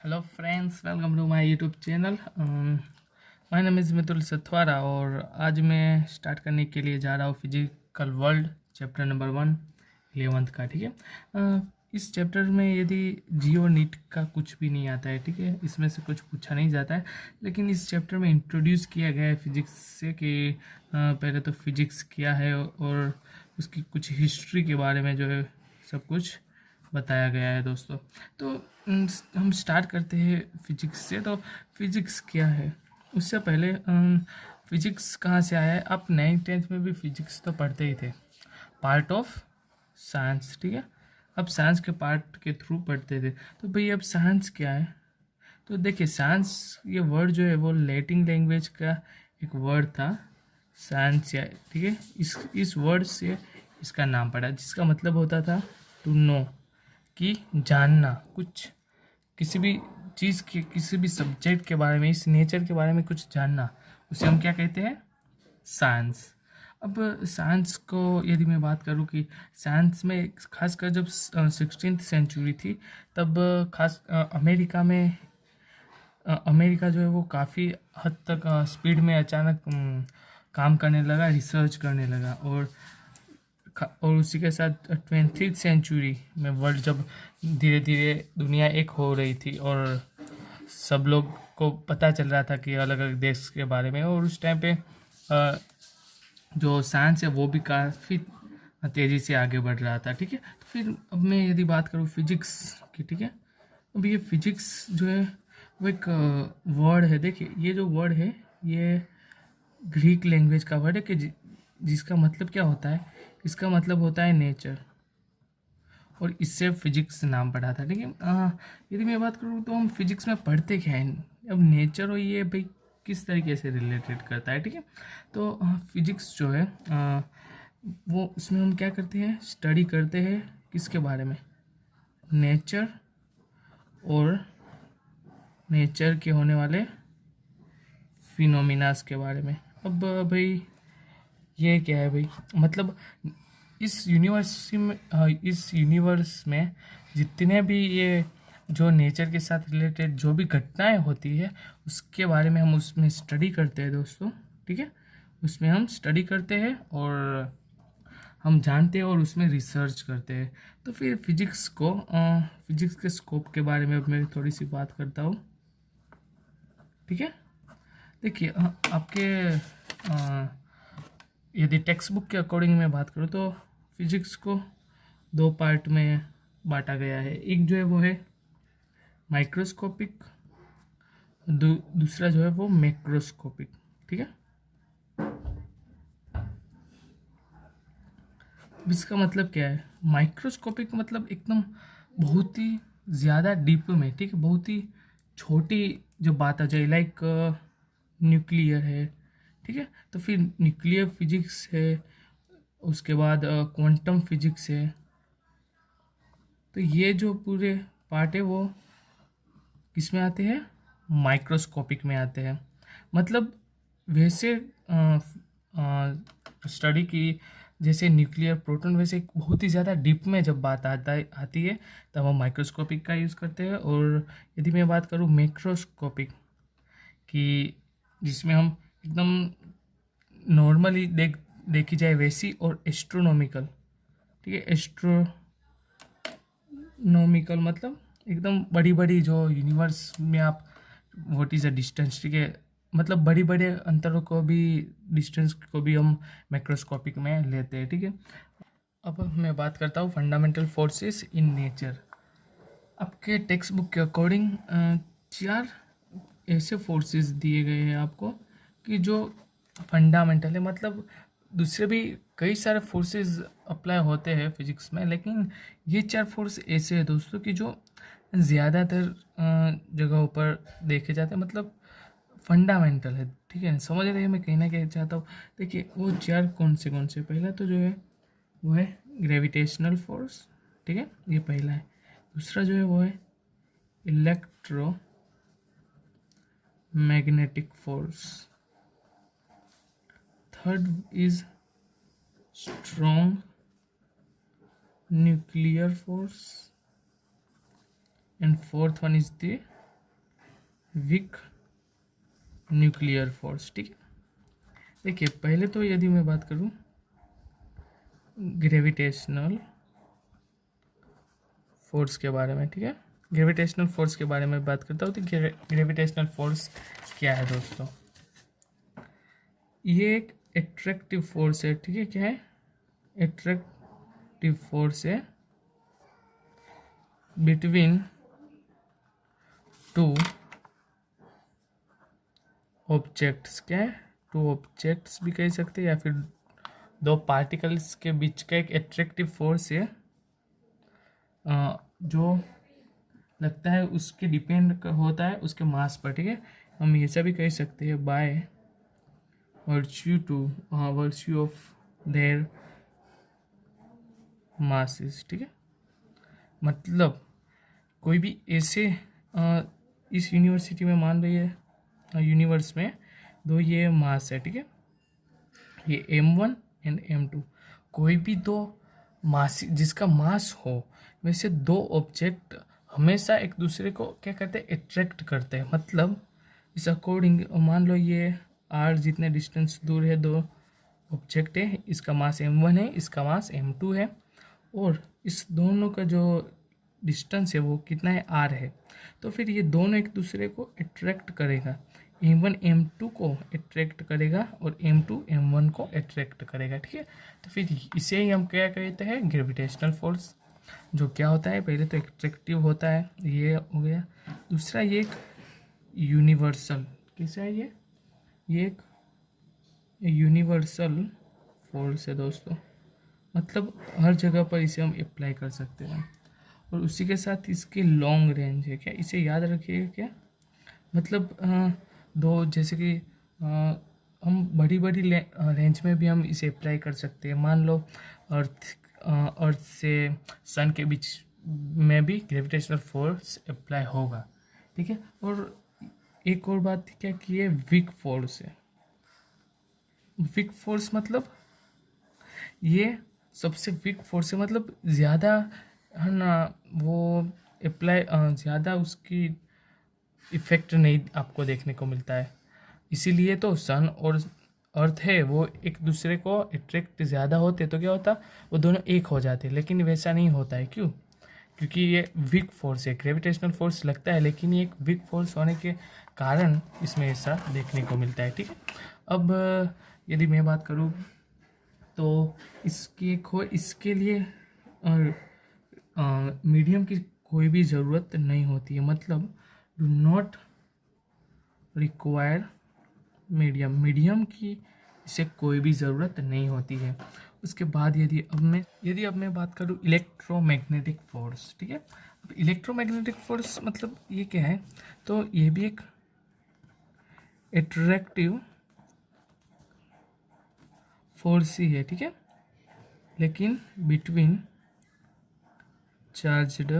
Hello friends, welcome to my YouTube channel. My name is Mitul Sathwara और आज मैं start करने के लिए जा रहा हूँ physical world chapter number 1 11th का। ठीक है। इस चैप्टर में यदि जियो नीट का कुछ भी नहीं आता है, ठीक है, इसमें से कुछ पूछा नहीं जाता है, लेकिन इस चैप्टर में इंट्रोड्यूस किया गया है फिजिक्स से कि पहले तो फिजिक्स क्या है और उसकी कुछ हिस्ट्री के बारे में जो है सब कुछ बताया गया है दोस्तों। तो हम स्टार्ट करते हैं फिजिक्स से। तो फिजिक्स क्या है उससे पहले फिजिक्स कहाँ से आया है। आप 9th-10th में भी फिजिक्स तो पढ़ते ही थे, पार्ट ऑफ साइंस। ठीक है, अब साइंस के पार्ट के थ्रू पढ़ते थे। तो भाई अब साइंस क्या है, तो देखिए साइंस ये वर्ड जो है वो लैटिन लैंग्वेज का एक वर्ड था, साइंस। या ठीक है, इस वर्ड से इसका नाम पड़ा, जिसका मतलब होता था टू नो, कि जानना, कुछ किसी भी चीज़ के, किसी भी सब्जेक्ट के बारे में, इस नेचर के बारे में कुछ जानना, उसे हम क्या कहते हैं, साइंस। अब साइंस को यदि मैं बात करूं कि साइंस में खासकर जब 16th सेंचुरी थी, तब खास अमेरिका जो है वो काफ़ी हद तक स्पीड में अचानक काम करने लगा, रिसर्च करने लगा। और उसी के साथ 20th सेंचुरी में वर्ल्ड जब धीरे धीरे दुनिया एक हो रही थी और सब लोग को पता चल रहा था कि अलग अलग देश के बारे में, और उस टाइम पे जो साइंस है वो भी काफ़ी तेज़ी से आगे बढ़ रहा था। ठीक है, तो फिर अब मैं यदि बात करूँ फिजिक्स की, ठीक है, अब ये फिजिक्स जो है वो एक वर्ड है। देखिए ये जो वर्ड है ये ग्रीक लैंग्वेज का वर्ड है कि जिसका मतलब क्या होता है, इसका मतलब होता है नेचर, और इससे फिजिक्स नाम पड़ा था। लेकिन यदि मैं बात करूँ तो हम फिजिक्स में पढ़ते क्या है, अब नेचर और ये भाई किस तरीके से रिलेटेड करता है। ठीक है, तो फिजिक्स जो है वो इसमें हम क्या करते हैं, स्टडी करते हैं किसके बारे में, नेचर और नेचर के होने वाले फिनोमिनास के बारे में। अब भाई ये क्या है भाई, मतलब इस यूनिवर्स में जितने भी ये जो नेचर के साथ रिलेटेड जो भी घटनाएं होती है उसके बारे में हम उसमें स्टडी करते हैं दोस्तों। ठीक है, उसमें हम स्टडी करते हैं और हम जानते हैं और उसमें रिसर्च करते हैं। तो फिर फिजिक्स के स्कोप के बारे में अब मैं थोड़ी सी बात करता हूँ। ठीक है, देखिए आपके यदि टेक्स्ट बुक के अकॉर्डिंग मैं बात करूँ तो फिजिक्स को 2 पार्ट में बांटा गया है। एक जो है वो है माइक्रोस्कोपिक, दूसरा जो है वो मैक्रोस्कोपिक। ठीक है, इसका मतलब क्या है, माइक्रोस्कोपिक मतलब एकदम बहुत ही ज़्यादा डीप में, ठीक है, बहुत ही छोटी जो बात आ जाए, लाइक न्यूक्लियर है। ठीक है, तो फिर न्यूक्लियर फिजिक्स है, उसके बाद क्वांटम फिजिक्स है। तो ये जो पूरे पार्ट है वो किस में आते हैं, माइक्रोस्कोपिक में आते हैं। मतलब वैसे स्टडी की जैसे न्यूक्लियर प्रोटॉन, वैसे एक बहुत ही ज़्यादा डीप में जब बात आती है तब हम माइक्रोस्कोपिक का यूज़ करते हैं। और यदि मैं बात करूँ मैक्रोस्कोपिक की, जिसमें हम एकदम नॉर्मली देखी जाए वैसी, और एस्ट्रोनॉमिकल। ठीक है, एस्ट्रोनॉमिकल मतलब एकदम बड़ी बड़ी जो यूनिवर्स में आप, व्हाट इज़ अ डिस्टेंस, ठीक है, मतलब बड़ी बड़े अंतरों को भी, डिस्टेंस को भी हम मैक्रोस्कोपिक में लेते हैं। ठीक है, अब मैं बात करता हूँ फंडामेंटल फोर्सेस इन नेचर। आपके टेक्स्ट बुक के अकॉर्डिंग 4 ऐसे फोर्सेस दिए गए हैं आपको कि जो फंडामेंटल है। मतलब दूसरे भी कई सारे फोर्सेस अप्लाई होते हैं फिजिक्स में, लेकिन ये 4 फोर्स ऐसे हैं दोस्तों कि जो ज़्यादातर जगहों पर देखे जाते हैं, मतलब फंडामेंटल है। ठीक है, समझ रहे हैं मैं कहीं ना कहीं चाहता हूँ। देखिए वो 4 कौन से, पहला तो जो है वो है ग्रेविटेशनल फोर्स। ठीक है, ये पहला है। दूसरा जो है वो है electro magnetic force. Third is strong nuclear force, and fourth one is the weak nuclear force. ठीक है, देखिए पहले तो यदि मैं बात करूं ग्रेविटेशनल फोर्स के बारे में, ठीक है, ग्रेविटेशनल फोर्स के बारे में बात करता हूँ। तो ग्रेविटेशनल फोर्स क्या है दोस्तों? ये एक एट्रैक्टिव फोर्स है। ठीक है, क्या है? एट्रैक्टिव फोर्स है बिटवीन टू ऑब्जेक्ट्स। क्या है? टू ऑब्जेक्ट्स भी कह सकते हैं, या फिर दो पार्टिकल्स के बीच का एक एट्रैक्टिव फोर्स है जो लगता है उसके डिपेंड होता है उसके मास पर। ठीक है, हम ऐसा भी कह सकते हैं by virtue of their masses. ठीक है, मतलब कोई भी ऐसे इस यूनिवर्सिटी में मान लीजिए यूनिवर्स में दो ये मास है। ठीक है, ये M1 एंड M2, कोई भी दो मास जिसका मास हो, वैसे दो ऑब्जेक्ट हमेशा एक दूसरे को क्या करते हैं? अट्रैक्ट करते हैं। मतलब इस अकॉर्डिंग मान लो ये R जितने डिस्टेंस दूर है दो ऑब्जेक्ट है, इसका मास M1 है, इसका मास M2 है, और इस दोनों का जो डिस्टेंस है वो कितना है? R है। तो फिर ये दोनों एक दूसरे को अट्रैक्ट करेगा, M1 M2 को अट्रैक्ट करेगा और M2 M1 को अट्रैक्ट करेगा। ठीक है, तो फिर इसे ही हम क्या कहते हैं? Gravitational force. जो क्या होता है? पहले तो अट्रैक्टिव होता है, ये हो गया। दूसरा ये एक यूनिवर्सल, कैसा है ये एक यूनिवर्सल फोर्स है दोस्तों, मतलब हर जगह पर इसे हम अप्लाई कर सकते हैं। और उसी के साथ इसके लॉन्ग रेंज है। क्या इसे याद रखिएगा? क्या मतलब दो जैसे कि हम बड़ी बड़ी रेंज में भी हम इसे अप्लाई कर सकते हैं। मान लो अर्थ से सन के बीच में भी ग्रेविटेशनल फोर्स अप्लाई होगा। ठीक है, और एक और बात क्या की है? वीक फोर्स है। वीक फोर्स मतलब ये सबसे वीक फोर्स है, मतलब ज़्यादा है ना वो अप्लाई ज़्यादा उसकी इफ़ेक्ट नहीं आपको देखने को मिलता है। इसीलिए तो सन और अर्थ है वो एक दूसरे को अट्रैक्ट ज़्यादा होते तो क्या होता? वो दोनों एक हो जाते, लेकिन वैसा नहीं होता है। क्यों? क्योंकि ये वीक फोर्स है। ग्रेविटेशनल फोर्स लगता है, लेकिन ये एक वीक फोर्स होने के कारण इसमें ऐसा देखने को मिलता है। ठीक है, अब यदि मैं बात करूँ तो इसके लिए मीडियम की कोई भी ज़रूरत नहीं होती है। मतलब डू नॉट रिक्वायर मीडियम की इसे कोई भी ज़रूरत नहीं होती है। उसके बाद यदि अब मैं बात करूँ इलेक्ट्रोमैग्नेटिक फोर्स। ठीक है, अब इलेक्ट्रोमैग्नेटिक फोर्स मतलब ये क्या है? तो ये भी एक एट्रैक्टिव फोर्स ही है। ठीक है, लेकिन बिटवीन चार्ज्ड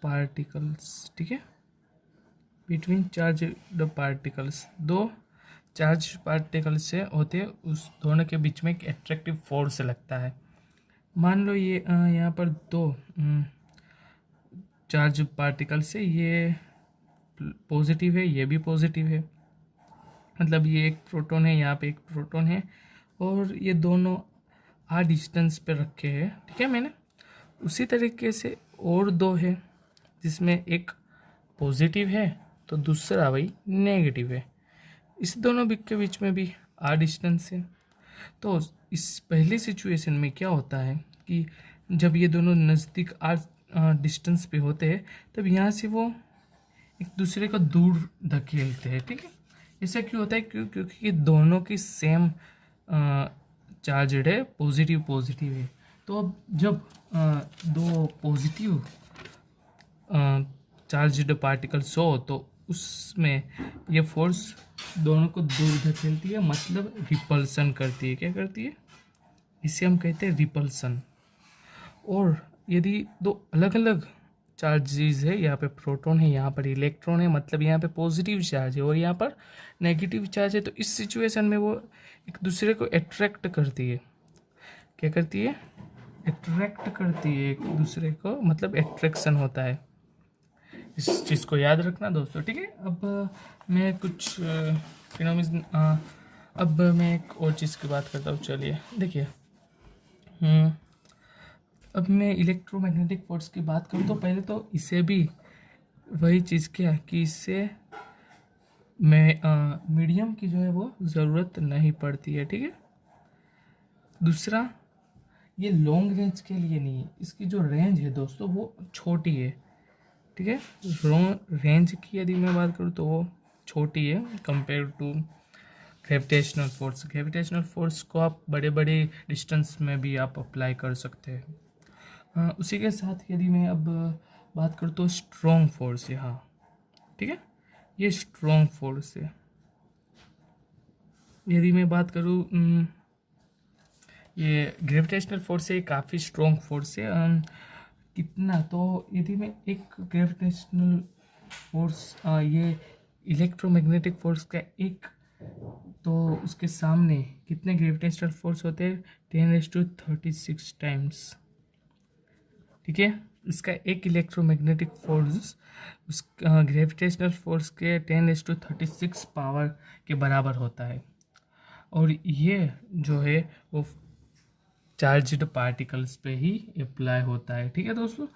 पार्टिकल्स। ठीक है, बिटवीन चार्ज्ड पार्टिकल्स, दो चार्ज पार्टिकल से होते हैं, उस दोनों के बीच में एक एट्रैक्टिव फोर्स लगता है। मान लो ये यहाँ पर दो चार्ज पार्टिकल से, ये पॉजिटिव है, ये भी पॉजिटिव है, मतलब ये एक प्रोटॉन है, यहाँ पे एक प्रोटॉन है, और ये दोनों आर डिस्टेंस पे रखे हैं। ठीक है, मैंने उसी तरीके से और दो है जिसमें एक पॉजिटिव है तो दूसरा वही नेगेटिव है। इस दोनों बिग के बीच में भी आर डिस्टेंस है। तो इस पहली सिचुएशन में क्या होता है कि जब ये दोनों नज़दीक आर डिस्टेंस पे होते हैं, तब यहाँ से वो एक दूसरे को दूर धकेलते हैं। ठीक है, ऐसा क्यों होता है? क्योंकि ये दोनों की सेम चार्जड है, पॉजिटिव पॉजिटिव है। तो अब जब दो पॉजिटिव चार्जड पार्टिकल्स हो तो उसमें ये फोर्स दोनों को दूर धकेलती है, मतलब रिपल्सन करती है। क्या करती है? इसे हम कहते हैं रिपल्सन। और यदि दो अलग अलग चार्जेस है, यहाँ पे प्रोटॉन है, यहाँ पर इलेक्ट्रॉन है, मतलब यहाँ पे पॉजिटिव चार्ज है और यहाँ पर नेगेटिव चार्ज है, तो इस सिचुएशन में वो एक दूसरे को अट्रैक्ट करती है। क्या करती है? अट्रैक्ट करती है एक दूसरे को, मतलब अट्रैक्शन होता है। इस चीज़ को याद रखना दोस्तों, ठीक है। अब मैं कुछ फिनोमिना अब मैं एक और चीज़ की बात करता हूँ। चलिए देखिए, अब मैं इलेक्ट्रोमैग्नेटिक फोर्स की बात करूँ तो पहले तो इसे भी वही चीज़ क्या है कि इससे मीडियम की जो है वो ज़रूरत नहीं पड़ती है, ठीक है। दूसरा, ये लॉन्ग रेंज के लिए नहीं है, इसकी जो रेंज है दोस्तों वो छोटी है, ठीक है। रेंज की यदि मैं बात करूँ तो वो छोटी है compare to gravitational force. Gravitational force को आप बड़े बड़े डिस्टेंस में भी आप अप्लाई कर सकते हैं। उसी के साथ यदि मैं अब बात करूँ तो स्ट्रॉन्ग फोर्स है, हाँ ठीक है, ये स्ट्रॉन्ग फोर्स है। यदि मैं बात करूँ ये ग्रेविटेशनल फोर्स है, काफ़ी स्ट्रॉन्ग फोर्स है। कितना, तो यदि मैं एक ग्रेविटेशनल फोर्स ये इलेक्ट्रोमैग्नेटिक फोर्स का एक, तो उसके सामने कितने ग्रेविटेशनल फोर्स होते हैं, 10⁻36 टाइम्स, ठीक है। इसका एक इलेक्ट्रोमैग्नेटिक फोर्स उस ग्रेविटेशनल फोर्स के 10⁻36 पावर के बराबर होता है। और ये जो है वो चार्ज्ड पार्टिकल्स पे ही अप्लाई होता है, ठीक है दोस्तों।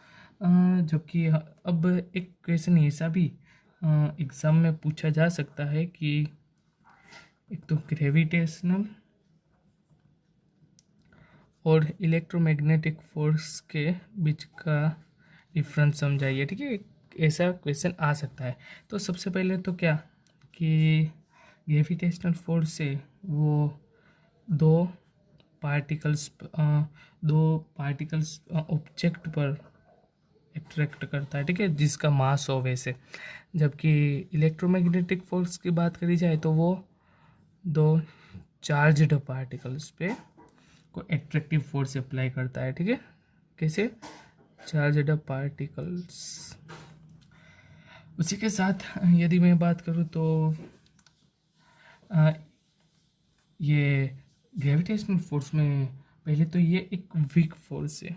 जबकि अब एक क्वेश्चन ऐसा भी एग्ज़ाम में पूछा जा सकता है कि एक तो ग्रेविटेशनल और इलेक्ट्रोमैग्नेटिक फोर्स के बीच का डिफरेंस समझाइए, ठीक है। ऐसा क्वेश्चन आ सकता है। तो सबसे पहले तो क्या कि ग्रेविटेशनल फोर्स से वो दो पार्टिकल्स ऑब्जेक्ट पर अट्रैक्ट करता है, ठीक है, जिसका मास हो वैसे। जबकि इलेक्ट्रोमैग्नेटिक फोर्स की बात करी जाए तो वो दो चार्ज्ड पार्टिकल्स पे को एट्रैक्टिव फोर्स अप्लाई करता है, ठीक है। कैसे, चार्ज्ड पार्टिकल्स। उसी के साथ यदि मैं बात करूँ तो ये ग्रेविटेशनल फोर्स में पहले तो ये एक वीक फोर्स है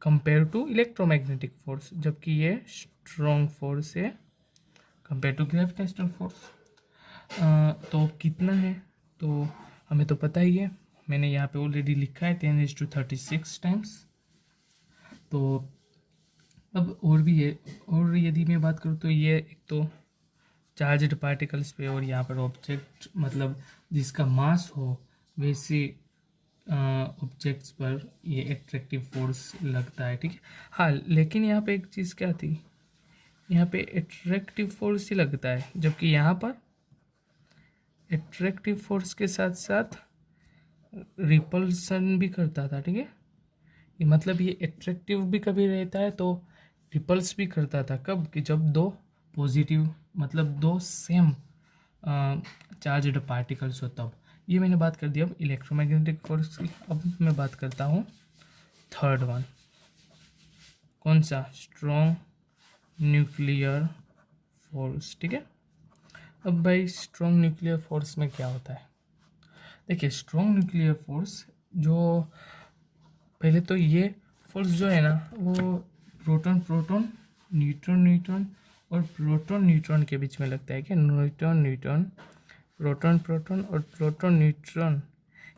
कंपेयर टू इलेक्ट्रोमैग्नेटिक फोर्स, जबकि ये स्ट्रॉन्ग फोर्स है कंपेयर टू ग्रेविटेशनल फोर्स। तो कितना है तो हमें तो पता ही है, मैंने यहाँ पे ऑलरेडी लिखा है 10⁻36 टाइम्स। तो अब और भी है, और यदि मैं बात करूँ तो ये एक तो चार्ज्ड पार्टिकल्स पे और यहाँ पर ऑब्जेक्ट मतलब जिसका मास हो वैसे ऑब्जेक्ट्स पर ये एट्रैक्टिव फोर्स लगता है, ठीक है। हाँ, लेकिन यहाँ पे एक चीज़ क्या थी, यहाँ पे एट्रैक्टिव फोर्स ही लगता है, जबकि यहाँ पर एट्रैक्टिव फोर्स के साथ साथ रिपल्सन भी करता था, ठीक है। ये मतलब ये एट्रैक्टिव भी कभी रहता है तो रिपल्स भी करता था, कब कि जब दो पॉजिटिव मतलब दो सेम चार्ज्ड पार्टिकल्स हो तब। ये मैंने बात कर दी अब इलेक्ट्रोमैग्नेटिक फोर्स की। अब मैं बात करता हूँ थर्ड वन, कौन सा, स्ट्रॉन्ग न्यूक्लियर फोर्स, ठीक है। अब भाई स्ट्रॉन्ग न्यूक्लियर फोर्स में क्या होता है, देखिए स्ट्रॉन्ग न्यूक्लियर फोर्स जो पहले तो ये फोर्स जो है ना वो प्रोटॉन प्रोटॉन न्यूट्रॉन न्यूट्रॉन और प्रोटॉन न्यूट्रॉन के बीच में लगता है, क्या, न्यूट्रॉन न्यूट्रॉन प्रोटॉन प्रोटॉन और प्रोटॉन न्यूट्रॉन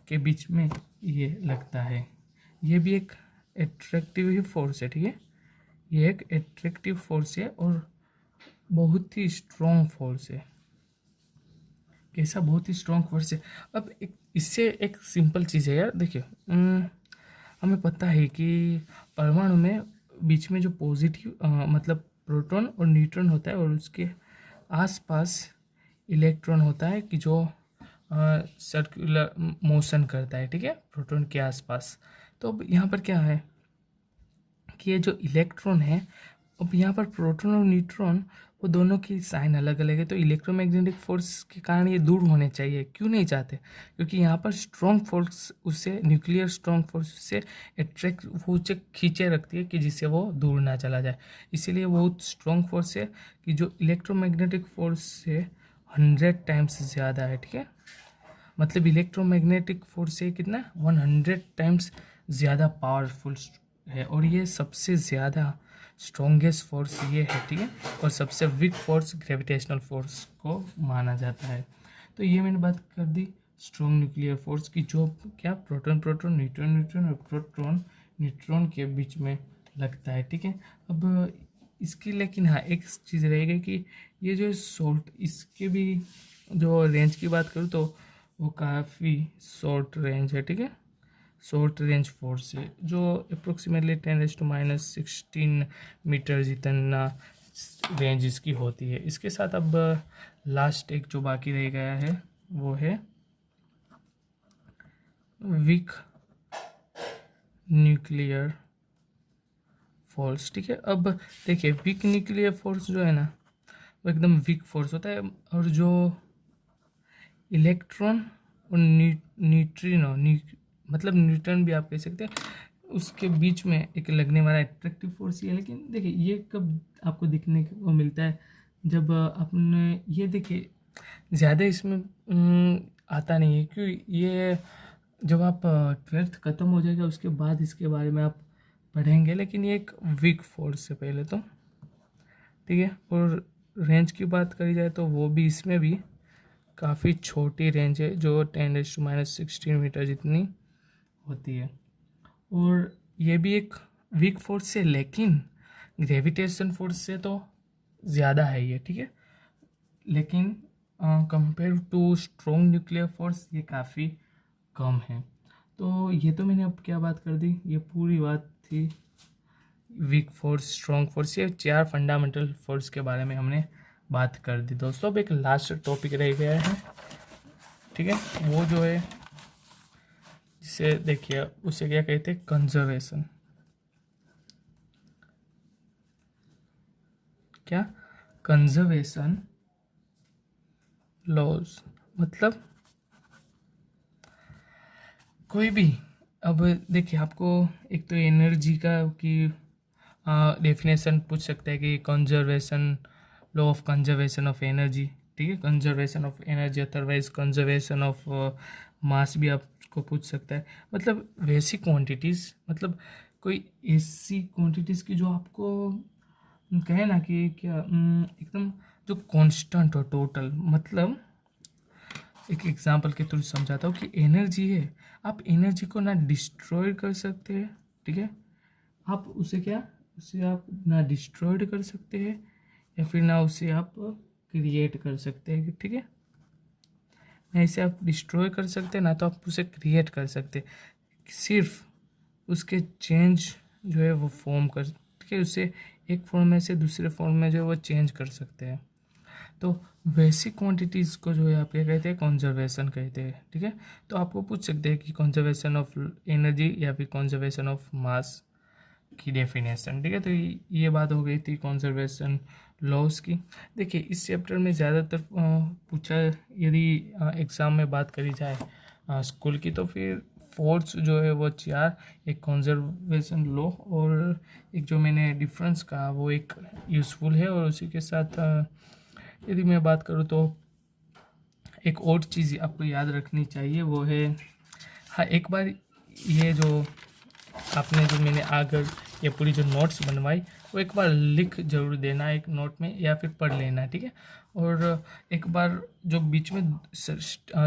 के बीच में ये लगता है। ये भी एक एट्रैक्टिव ही फोर्स है, ठीक है। ये एक एट्रैक्टिव फोर्स है और बहुत ही स्ट्रॉन्ग फोर्स है। कैसा, बहुत ही स्ट्रॉन्ग फोर्स है। अब एक इससे एक सिंपल चीज़ है यार, देखिए हमें पता है कि परमाणु में बीच में जो पॉजिटिव मतलब प्रोटॉन और न्यूट्रॉन होता है और उसके आसपास इलेक्ट्रॉन होता है कि जो सर्कुलर मोशन करता है, ठीक है, प्रोटॉन के आसपास। तो अब यहाँ पर क्या है कि ये जो इलेक्ट्रॉन है, अब यहाँ पर प्रोटॉन और न्यूट्रॉन वो दोनों की साइन अलग अलग है, तो इलेक्ट्रोमैग्नेटिक फोर्स के कारण ये दूर होने चाहिए। क्यों नहीं चाहते, क्योंकि यहाँ पर स्ट्रॉन्ग फोर्स उससे न्यूक्लियर स्ट्रॉन्ग फोर्स उससे अट्रैक्ट वो उसे खींचे रखती है कि जिससे वो दूर ना चला जाए। इसीलिए बहुत स्ट्रॉन्ग फोर्स है कि जो इलेक्ट्रोमैग्नेटिक फोर्स से 100 टाइम्स ज़्यादा है, ठीक है। मतलब इलेक्ट्रोमैग्नेटिक फोर्स से कितना 100 टाइम्स ज़्यादा पावरफुल है और ये सबसे ज़्यादा स्ट्रॉन्गेस्ट फोर्स ये है, ठीक है। और सबसे वीक फोर्स ग्रेविटेशनल फोर्स को माना जाता है। तो ये मैंने बात कर दी स्ट्रॉन्ग न्यूक्लियर फोर्स की, जो क्या प्रोटॉन प्रोटॉन, न्यूट्रॉन न्यूट्रॉन और प्रोटॉन न्यूट्रॉन के बीच में लगता है, ठीक है। अब इसकी लेकिन हाँ एक चीज़ रहेगी कि ये जो शॉर्ट, इसके भी जो रेंज की बात करूँ तो वो काफ़ी शॉर्ट रेंज है, ठीक है। शॉर्ट रेंज फोर्स है जो अप्रोक्सीमेटली 10⁻16 मीटर जितना रेंज इसकी होती है। इसके साथ अब लास्ट एक जो बाकी रह गया है वो है वीक न्यूक्लियर फोर्स, ठीक है। अब देखिए वीक न्यूक्लियर फोर्स जो है ना वो एकदम वीक फोर्स होता है, और जो इलेक्ट्रॉन और न्यूट्रिनो मतलब न्यूट्रॉन भी आप कह सकते हैं, उसके बीच में एक लगने वाला एट्रैक्टिव फोर्स ही है। लेकिन देखिए ये कब आपको दिखने को मिलता है, जब आपने ये देखिए ज़्यादा इसमें आता नहीं है, क्योंकि ये जब आप 12th ख़त्म हो जाएगा उसके बाद इसके बारे में आप पढ़ेंगे। लेकिन ये एक वीक फोर्स है पहले तो, ठीक है। और रेंज की बात करी जाए तो वो भी इसमें भी काफ़ी छोटी रेंज है, जो 10⁻16 मीटर जितनी होती है। और ये भी एक वीक फोर्स है, लेकिन ग्रेविटेशन फोर्स से तो ज़्यादा है ये, ठीक है। लेकिन compare to strong nuclear force ये काफ़ी कम है। तो ये तो मैंने अब क्या बात कर दी, ये पूरी बात थी वीक फोर्स, स्ट्रॉन्ग फोर्स, ये 4 फंडामेंटल फोर्स के बारे में हमने बात कर दी दोस्तों। अब एक लास्ट टॉपिक रह गया है, ठीक है, वो जो है जिसे देखिए उसे क्या कहते हैं, कंजर्वेशन। क्या कंजर्वेशन लॉज, मतलब कोई भी, अब देखिए आपको एक तो एनर्जी का की डेफिनेशन पूछ सकता है कि conservation, law of conservation of energy, ठीक है, conservation of energy, otherwise conservation of mass भी आपको पूछ सकता है। मतलब वैसी क्वांटिटीज़, मतलब कोई ऐसी क्वांटिटीज़ की जो आपको कहे ना कि क्या एकदम जो कांस्टेंट हो टोटल। मतलब एक एग्जांपल के थ्रू समझाता हूँ कि एनर्जी है, आप एनर्जी को ना डिस्ट्रॉय कर सकते हैं, ठीक है, आप उसे क्या, उसे आप ना डिस्ट्रॉयड कर सकते हैं या फिर ना उसे आप क्रिएट कर सकते हैं, ठीक है। ना इसे आप डिस्ट्रॉय कर सकते हैं ना तो आप उसे क्रिएट कर सकते हैं, सिर्फ उसके चेंज जो है वो फॉर्म कर, ठीक है, उसे एक फॉर्म में से दूसरे फॉर्म में जो है वो चेंज कर सकते हैं। तो वैसी क्वांटिटीज़ को जो है आप क्या कहते हैं, कंजर्वेशन कहते हैं, ठीक है। तो आपको पूछ सकते हैं कि कंजर्वेशन ऑफ एनर्जी या फिर कंजर्वेशन ऑफ मास की डेफिनेशन, ठीक है। तो ये बात हो गई थी कंजर्वेशन लॉज की। देखिए इस चैप्टर में ज़्यादातर पूछा, यदि एग्ज़ाम में बात करी जाए स्कूल की, तो फिर फोर्स जो है वो 4, एक कंजर्वेशन लॉ और एक जो मैंने डिफरेंस कहा वो एक यूज़फुल है। और उसी के साथ यदि मैं बात करूँ तो एक और चीज़ आपको याद रखनी चाहिए, वो है हाँ, एक बार ये जो आपने जो मैंने आगे ये पूरी जो नोट्स बनवाई वो एक बार लिख जरूर देना एक नोट में या फिर पढ़ लेना, ठीक है। और एक बार जो बीच में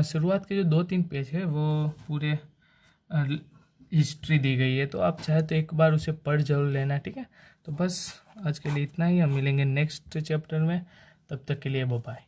शुरुआत के जो 2-3 पेज है वो पूरे हिस्ट्री दी गई है, तो आप चाहे तो एक बार उसे पढ़ जरूर लेना, ठीक है। तो बस आज के लिए इतना ही, हम मिलेंगे नेक्स्ट चैप्टर में, तब तक के लिए बाय।